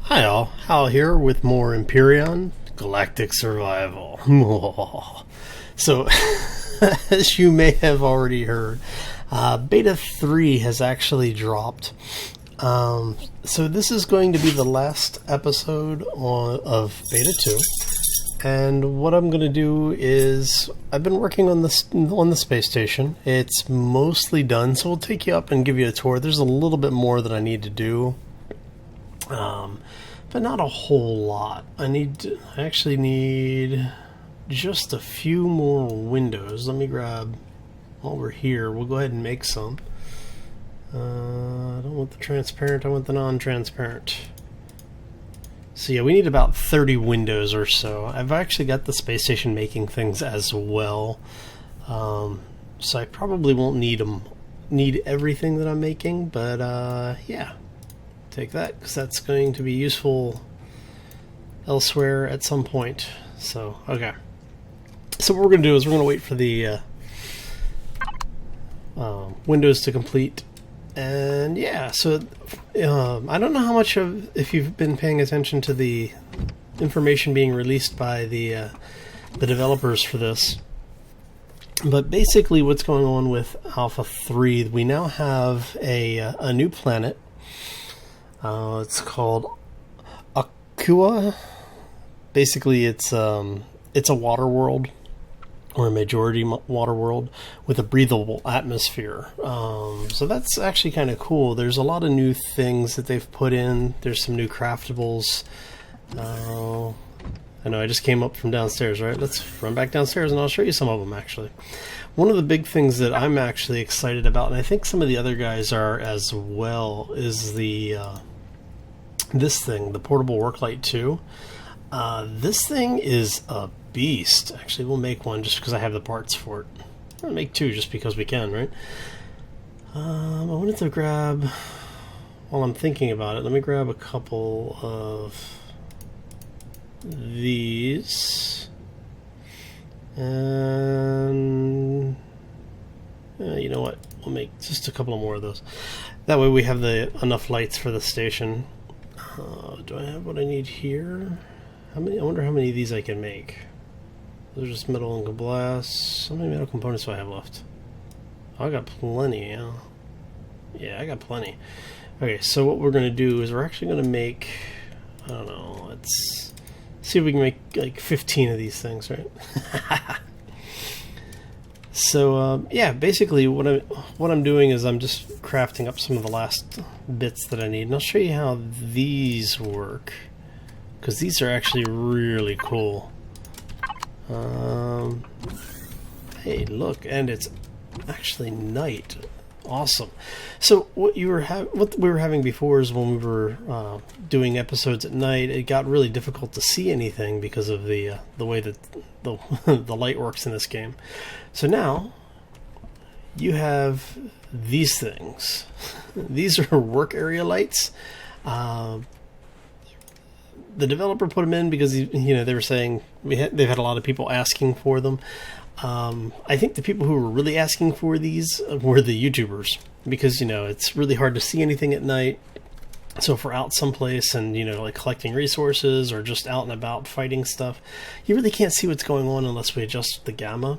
Hi all, Hal here with more Empyrion Galactic Survival. So, as you may have already heard, Beta 3 has actually dropped. So this is going to be the last episode of Beta 2. And what I'm going to do is, I've been working on the space station. It's mostly done, so we'll take you up and give you a tour. There's a little bit more that I need to do. But not a whole lot. I actually need just a few more windows. Let me grab, while we're here, we'll go ahead and make some. I don't want the transparent, I want the non-transparent. So yeah, we need about 30 windows or so. I've actually got the space station making things as well. So I probably won't need everything that I'm making, but yeah. Take that, because that's going to be useful elsewhere at some point. So, okay. So what we're going to do is we're going to wait for the windows to complete. And yeah, so I don't know how much if you've been paying attention to the information being released by the developers for this. But basically what's going on with Alpha 3, we now have a new planet. It's called Aqua. Basically, it's a water world, or a majority water world, with a breathable atmosphere. So that's actually kind of cool. There's a lot of new things that they've put in. There's some new craftables. I know I just came up from downstairs, right? Let's run back downstairs and I'll show you some of them, actually. One of the big things that I'm actually excited about, and I think some of the other guys are as well, is this thing, the Portable Worklight 2. This thing is a beast. Actually, we'll make one just because I have the parts for it. We'll make two just because we can, right? I wanted to grab, while I'm thinking about it, let me grab a couple of these. And you know what? We'll make just a couple more of those. That way we have enough lights for the station. Do I have what I need here? How many? I wonder how many of these I can make. Those are just metal and glass. How many metal components do I have left? Oh, I got plenty, yeah. Yeah, I got plenty. Okay, so what we're going to do is we're actually going to make, I don't know, let's see if we can make like 15 of these things, right? So yeah, basically what I'm doing is I'm just crafting up some of the last bits that I need, and I'll show you how these work, because these are actually really cool. Hey, look, and it's actually night. Awesome. So what we were having before is when we were doing episodes at night, it got really difficult to see anything because of the way that the light works in this game. So now you have these things. These are work area lights. The developer put them in because they were saying they've had a lot of people asking for them. I think the people who were really asking for these were the YouTubers, because it's really hard to see anything at night. So if we're out someplace and like collecting resources or just out and about fighting stuff, you really can't see what's going on unless we adjust the gamma.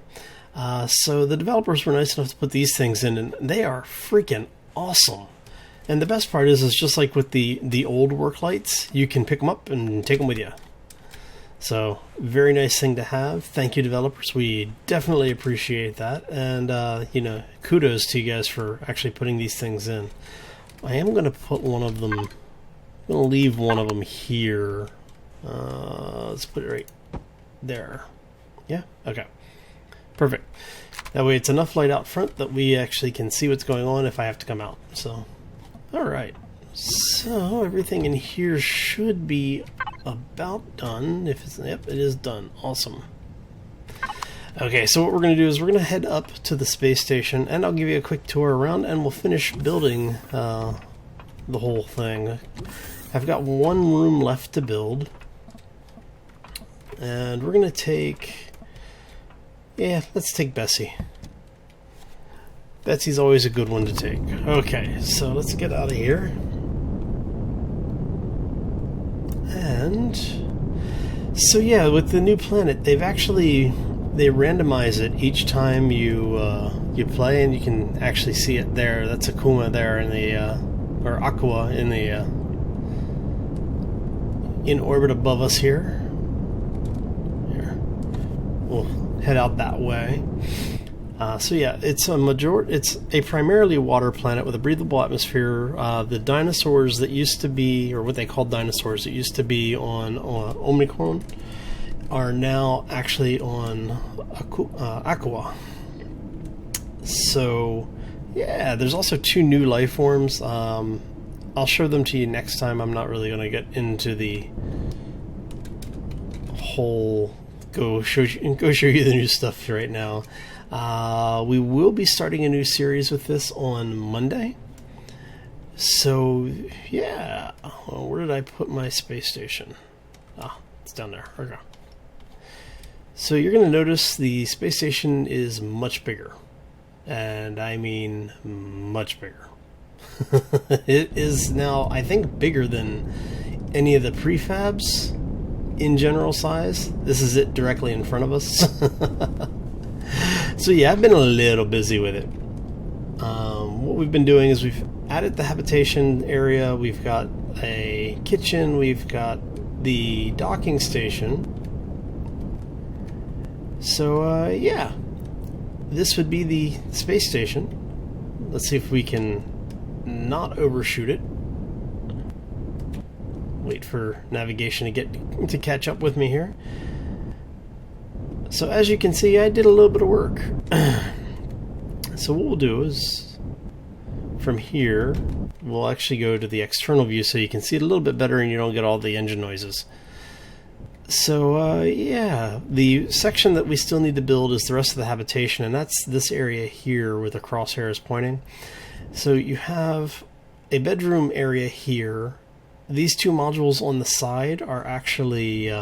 So the developers were nice enough to put these things in, and they are freaking awesome. And the best part is just like with the old work lights, you can pick them up and take them with you. So, very nice thing to have. Thank you, developers. We definitely appreciate that. And, kudos to you guys for actually putting these things in. I am going to put one of them, I'm going to leave one of them here. Let's put it right there. Yeah? Okay. Perfect. That way it's enough light out front that we actually can see what's going on if I have to come out. So, alright. So everything in here should be about done. Yep, it is done. Awesome. Okay, so what we're going to do is we're going to head up to the space station, and I'll give you a quick tour around, and we'll finish building the whole thing. I've got one room left to build, and we're going to take, let's take Bessie. Betsy's always a good one to take. Okay, so let's get out of here. And so yeah, with the new planet, they randomize it each time you play, and you can actually see it there. That's Akuma there in the or Aqua in the in orbit above us here. Here, we'll head out that way. So yeah, it's a primarily water planet with a breathable atmosphere. The dinosaurs that used to be, or what they called dinosaurs that used to be on Omicron, are now actually on Aqua. So yeah, there's also 2 new life forms. I'll show them to you next time. I'm not really going to get into the whole go show you the new stuff right now. We will be starting a new series with this on Monday. So yeah, where did I put my space station? It's down there. Okay. So you're going to notice the space station is much bigger, and I mean much bigger. It is now, I think, bigger than any of the prefabs in general size. This is it directly in front of us. So yeah, I've been a little busy with it. What we've been doing is we've added the habitation area, we've got a kitchen, we've got the docking station. So yeah, this would be the space station. Let's see if we can not overshoot it. Wait for navigation to catch up with me here. So as you can see, I did a little bit of work. So what we'll do is, from here, we'll actually go to the external view so you can see it a little bit better and you don't get all the engine noises. So yeah, the section that we still need to build is the rest of the habitation, and that's this area here where the crosshair is pointing. So you have a bedroom area here. These 2 modules on the side are actually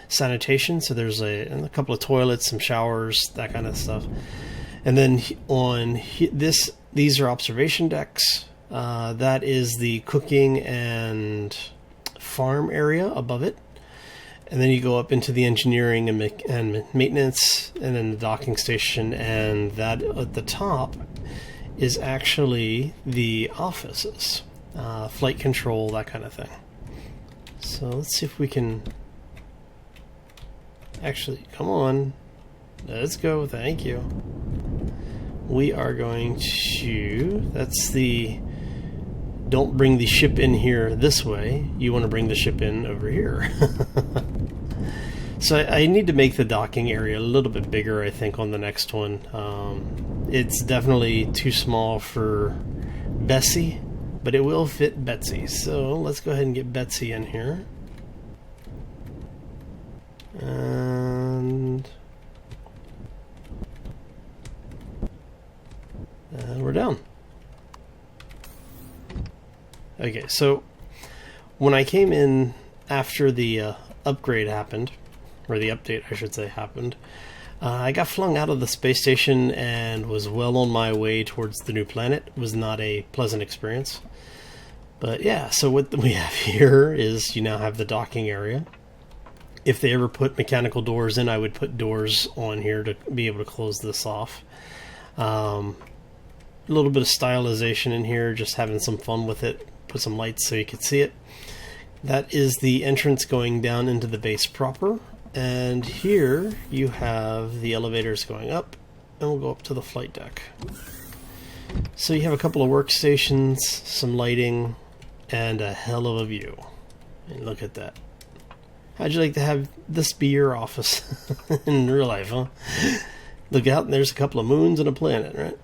sanitation, so there's a couple of toilets, some showers, that kind of stuff. And then on these are observation decks. That is the cooking and farm area above it. And then you go up into the engineering and maintenance, and then the docking station, and that at the top is actually the offices, flight control, that kind of thing. So let's see if we can actually, come on, let's go, thank you. We are going to, that's the, don't bring the ship in here this way, you want to bring the ship in over here. So I need to make the docking area a little bit bigger, I think, on the next one. It's definitely too small for Bessie, but it will fit Betsy. So let's go ahead and get Betsy in here. And we're down. Okay, so when I came in after the upgrade happened, or the update I should say happened, I got flung out of the space station and was well on my way towards the new planet. It was not a pleasant experience. But yeah, so what we have here is you now have the docking area. If they ever put mechanical doors in, I would put doors on here to be able to close this off. A little bit of stylization in here, just having some fun with it. Put some lights so you can see it. That is the entrance going down into the base proper. And here you have the elevators going up, and we'll go up to the flight deck. So you have a couple of workstations, some lighting, and a hell of a view. And look at that. How'd you like to have this be your office in real life, huh? Look out, and there's a couple of moons and a planet, right?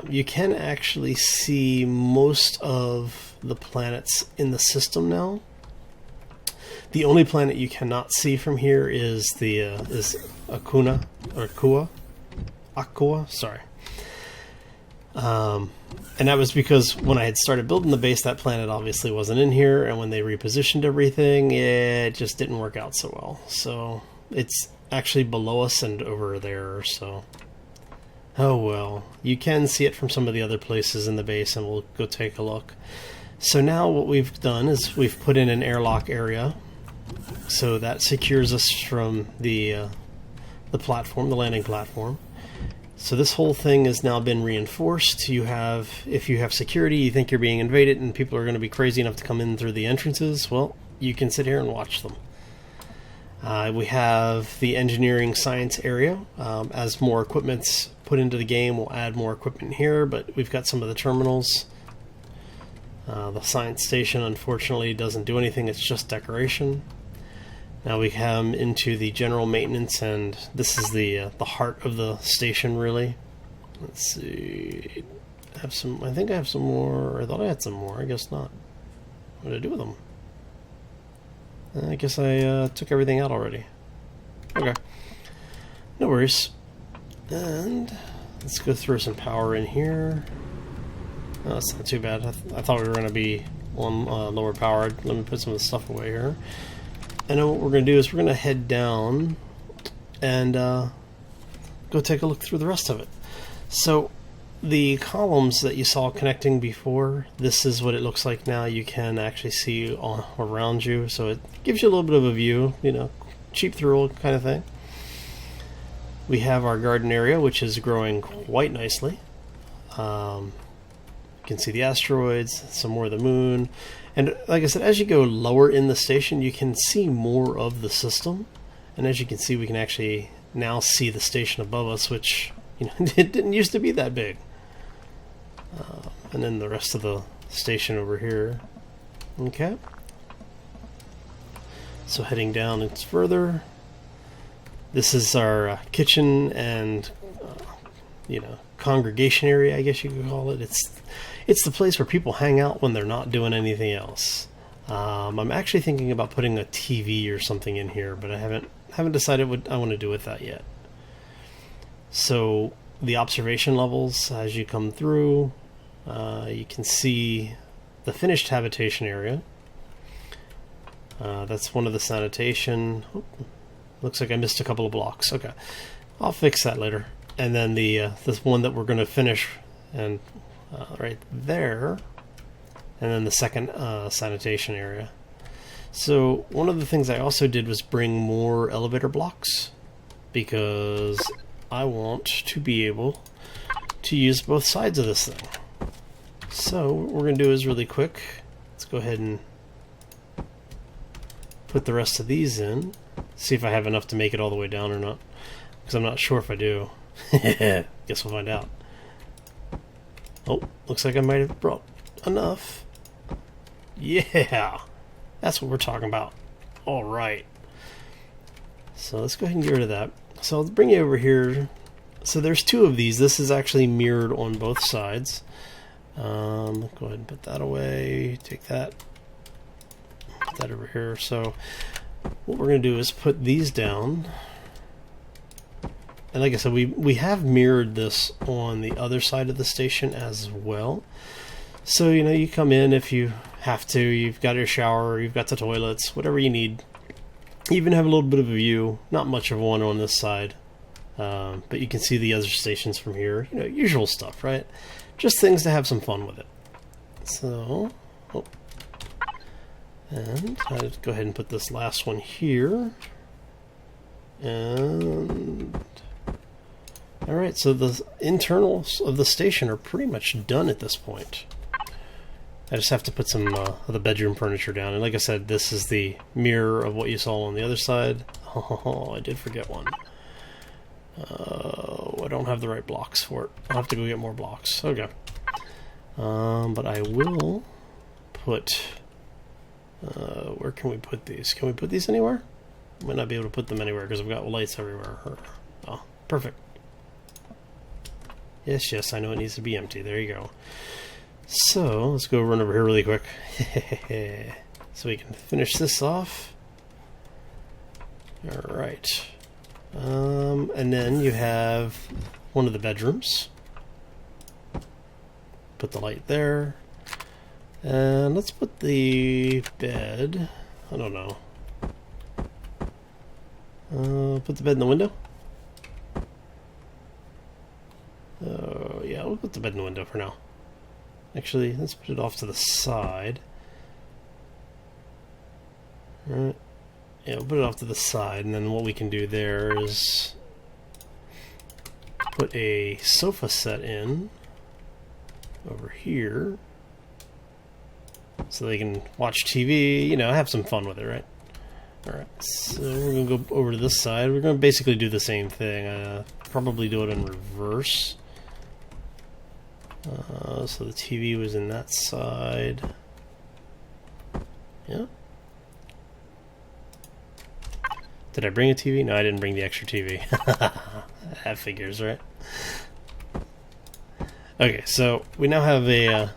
You can actually see most of the planets in the system now. The only planet you cannot see from here is the Aqua, sorry. And that was because when I had started building the base, that planet obviously wasn't in here, and when they repositioned everything, it just didn't work out so well. So it's actually below us and over there, so oh well. You can see it from some of the other places in the base, and we'll go take a look. So now what we've done is we've put in an airlock area, so that secures us from the platform, the landing platform. So this whole thing has now been reinforced. If you have security, you think you're being invaded and people are going to be crazy enough to come in through the entrances, well, you can sit here and watch them. We have the engineering science area. As more equipment's put into the game, we'll add more equipment here, but we've got some of the terminals. The science station, unfortunately, doesn't do anything. It's just decoration. Now we come into the general maintenance, and this is the heart of the station, really. Let's see. I think I have some more. I thought I had some more. I guess not. What did I do with them? I guess I took everything out already. Okay. No worries. And let's go throw some power in here. Oh, that's not too bad. I thought we were going to be on lower powered. Let me put some of the stuff away here. And then what we're going to do is we're going to head down and go take a look through the rest of it. So the columns that you saw connecting before, this is what it looks like now. You can actually see all around you, so it gives you a little bit of a view, cheap thrill kind of thing. We have our garden area, which is growing quite nicely. You can see the asteroids, some more of the moon. And like I said, as you go lower in the station, you can see more of the system. And as you can see, we can actually now see the station above us, which it didn't used to be that big. And then the rest of the station over here. Okay. So heading down, it's further. This is our kitchen and congregation area, I guess you could call it. It's the place where people hang out when they're not doing anything else. I'm actually thinking about putting a TV or something in here, but I haven't decided what I want to do with that yet. So the observation levels, as you come through, you can see the finished habitation area. That's one of the sanitation. Oh, looks like I missed a couple of blocks. Okay, I'll fix that later. And then this one that we're going to finish, and right there, and then the second sanitation area. So one of the things I also did was bring more elevator blocks, because I want to be able to use both sides of this thing. So what we're going to do is really quick. Let's go ahead and put the rest of these in. See if I have enough to make it all the way down or not, because I'm not sure if I do. Guess we'll find out. Oh, looks like I might have brought enough. Yeah, that's what we're talking about. All right. So let's go ahead and get rid of that. So I'll bring you over here. So there's two of these. This is actually mirrored on both sides. Go ahead and put that away. Take that. Put that over here. So what we're going to do is put these down. And like I said, we have mirrored this on the other side of the station as well. So, you come in if you have to. You've got your shower, you've got the toilets, whatever you need. You even have a little bit of a view. Not much of one on this side. But you can see the other stations from here. Usual stuff, right? Just things to have some fun with it. So, and I'll go ahead and put this last one here. And alright, so the internals of the station are pretty much done at this point. I just have to put some of the bedroom furniture down. And like I said, this is the mirror of what you saw on the other side. Oh, I did forget one. I don't have the right blocks for it. I'll have to go get more blocks. Okay. But I will put... where can we put these? Can we put these anywhere? Might not be able to put them anywhere because I've got lights everywhere. Oh, perfect. Yes, I know it needs to be empty. There you go. So, let's go run over here really quick. So we can finish this off. Alright. And then you have one of the bedrooms. Put the light there. And let's put the bed... I don't know. Put the bed in the window? Yeah, we'll put the bed in the window for now. Actually, let's put it off to the side. Alright. Yeah, we'll put it off to the side, and then what we can do there is put a sofa set in over here so they can watch TV, you know, have some fun with it, right? Alright, so we're going to go over to this side. We're going to basically do the same thing. Probably do it in reverse. So the TV was in that side. Yeah. Did I bring a TV? No, I didn't bring the extra TV. That figures, right? Okay, so we now have a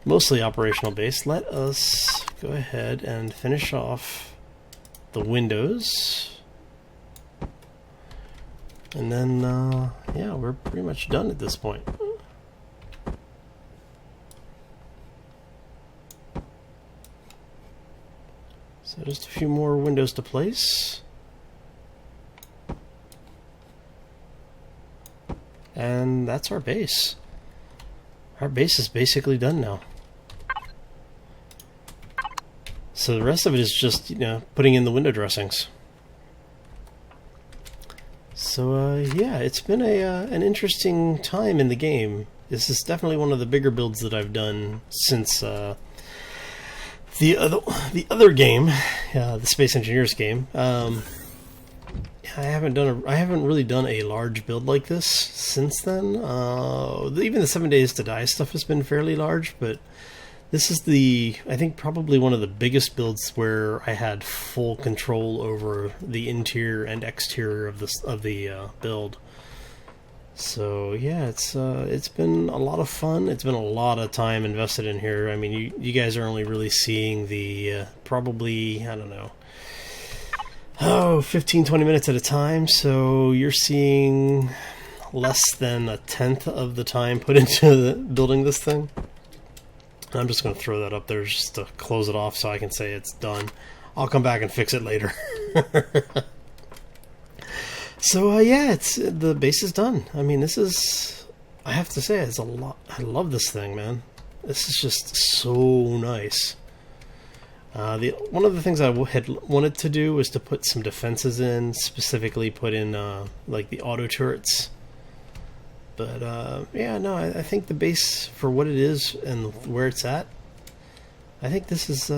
mostly operational base. Let us go ahead and finish off the windows. And then, yeah, we're pretty much done at this point. So just a few more windows to place. And that's our base. Our base is basically done now. So the rest of it is just, you know, putting in the window dressings. So yeah, it's been an interesting time in the game. This is definitely one of the bigger builds that I've done since the other game, the Space Engineers game. I haven't really done a large build like this since then. Even the 7 Days to Die stuff has been fairly large, but this is I think probably one of the biggest builds where I had full control over the interior and exterior of the build. So yeah, it's been a lot of fun. It's been a lot of time invested in here. I mean, you guys are only really seeing the probably, I don't know, 15-20 minutes at a time, so you're seeing less than a tenth of the time put into building this thing. I'm just going to throw that up there just to close it off so I can say it's done. I'll come back and fix it later. So yeah, the base is done. I mean, this is, I have to say, it's a lot. I love this thing, man. This is just so nice. One of the things I had wanted to do was to put some defenses in, specifically put in like the auto turrets. But yeah, no, I think the base, for what it is and where it's at, I think this is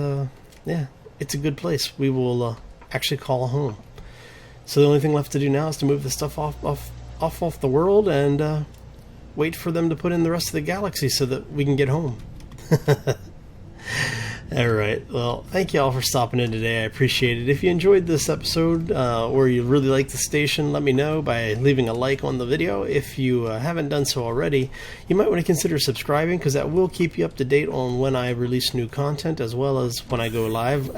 yeah, it's a good place. We will actually call home. So the only thing left to do now is to move the stuff off the world and wait for them to put in the rest of the galaxy so that we can get home. Alright, well, thank you all for stopping in today. I appreciate it. If you enjoyed this episode or you really like the station, let me know by leaving a like on the video. If you haven't done so already, you might want to consider subscribing, because that will keep you up to date on when I release new content, as well as when I go live,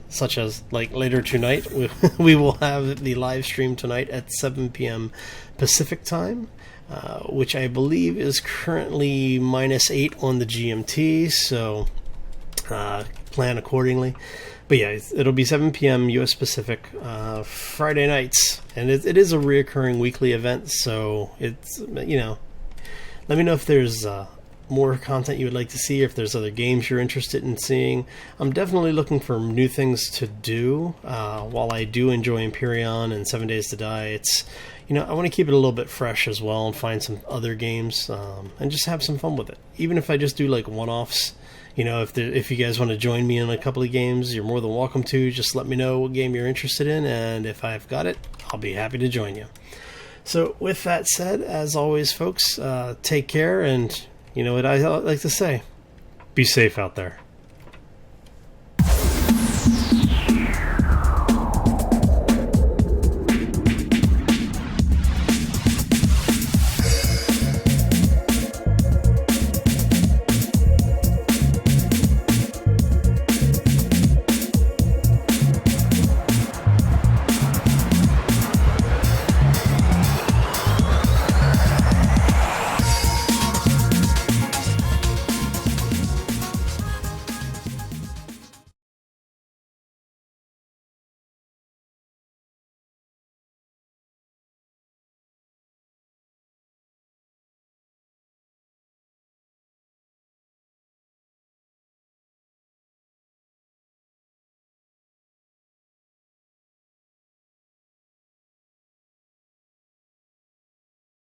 such as like later tonight. We will have the live stream tonight at 7 p.m. Pacific time. Which I believe is currently -8 on the GMT, so plan accordingly. But yeah, it'll be 7 p.m. US Pacific, Friday nights, and it is a reoccurring weekly event, so it's, you know, let me know if there's more content you would like to see, if there's other games you're interested in seeing. I'm definitely looking for new things to do. While I do enjoy Empyrion and 7 Days to Die, it's, you know, I want to keep it a little bit fresh as well and find some other games and just have some fun with it. Even if I just do like one-offs, you know, if you guys want to join me in a couple of games, you're more than welcome to. Just let me know what game you're interested in, and if I've got it, I'll be happy to join you. So with that said, as always, folks, take care, and you know what I like to say, be safe out there.